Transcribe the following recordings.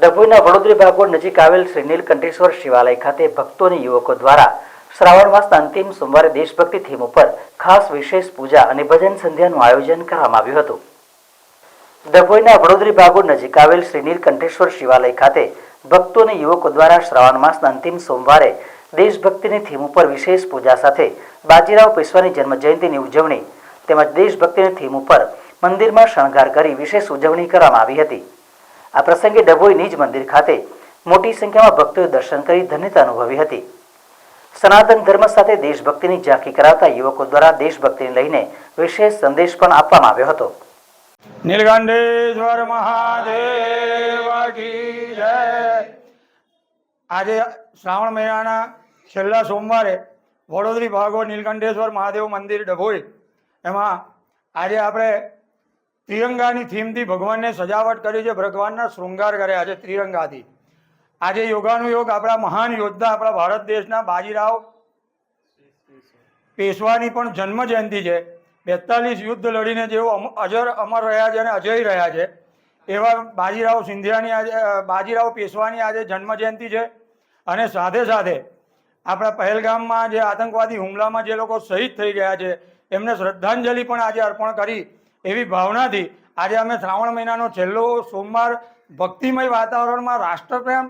ડભોઈના વડોદરી ભાગોળ નજીક આવેલ શ્રી નીલકંઠેશ્વર શિવાલય ખાતે ભક્તો અને યુવકો દ્વારા શ્રાવણ માસના અંતિમ સોમવારે દેશભક્તિ થીમ ઉપર ખાસ વિશેષ પૂજા અને ભજન સંધ્યાનું આયોજન કરવામાં આવ્યું હતું। ડભોઈના વડોદરી ભાગોળ નજીક આવેલ શ્રી નીલકંઠેશ્વર શિવાલય ખાતે ભક્તો અને યુવકો દ્વારા શ્રાવણ માસના અંતિમ સોમવારે દેશભક્તિની થીમ ઉપર વિશેષ પૂજા સાથે બાજીરાવ પેશવાની જન્મજયંતિની ઉજવણી તેમજ દેશભક્તિની થીમ ઉપર મંદિરમાં શણગાર કરી વિશેષ ઉજવણી કરવામાં આવી હતી। આ પ્રસંગે ડભોઈ નિજ મંદિર ખાતે મોટી સંખ્યામાં ભક્તોએ દર્શન કરી ધન્યતા અનુભવી હતી। સનાતન ધર્મ સાથે દેશભક્તિની ઝાંખી કરાવતા યુવકો દ્વારા દેશભક્તિને લઈને વિશેષ સંદેશ પણ આપવામાં આવ્યો હતો। નીલકંઠેશ્વર મહાદેવ કી જય। આજે શ્રાવણ મહિનાના છેલ્લા સોમવારે વડોદરી ભાગોળ નીલકંઠેશ્વર મહાદેવ મંદિર ડભોઈ એમાં આજે આપણે ત્રિરંગાની થીમથી ભગવાનને સજાવટ કરી છે, ભગવાનના શૃંગાર કર્યા છે ત્રિરંગાથી। આજે યોગાનુયોગ આપણા મહાન યોદ્ધા આપણા ભારત દેશના બાજીરાવ પેશવાની પણ જન્મ જયંતિ છે। 42 યુદ્ધ લડીને જેઓ અજર અમર રહ્યા છે અને અજય રહ્યા છે એવા બાજીરાવ પેશવાની આજે જન્મ જયંતિ છે। અને સાથે સાથે આપણા પહેલગામમાં જે આતંકવાદી હુમલામાં જે લોકો શહીદ થઈ ગયા છે એમને શ્રદ્ધાંજલિ પણ આજે અર્પણ કરી એવી ભાવનાથી આજે અમે શ્રાવણ મહિનાનો છેલ્લો સોમવાર ભક્તિમય વાતાવરણમાં રાષ્ટ્રપ્રેમ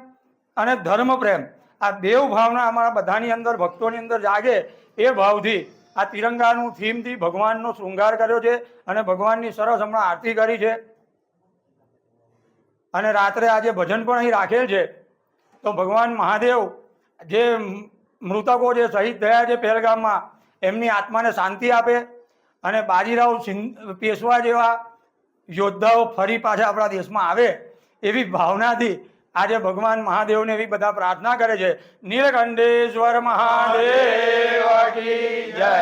અને ધર્મપ્રેમ આ બેવ ભાવના અમારા બધાની અંદર ભક્તોની અંદર જાગે એ ભાવથી આ તિરંગાનું થીમથી ભગવાનનો શૃંગાર કર્યો છે અને ભગવાનની સરસ હમણાં આરતી કરી છે અને રાત્રે આજે ભજન પણ અહીં રાખેલ છે। તો ભગવાન મહાદેવ જે મૃતકો જે શહીદ થયા છે પહેલગામમાં એમની આત્માને શાંતિ આપે અને બાજીરાવ પેશવા જેવા યોદ્ધાઓ ફરી પાછા આપણા દેશમાં આવે એવી ભાવનાથી આજે ભગવાન મહાદેવને એવી બધા પ્રાર્થના કરે છે। નીલકંઠેશ્વર મહાદેવ કી જય।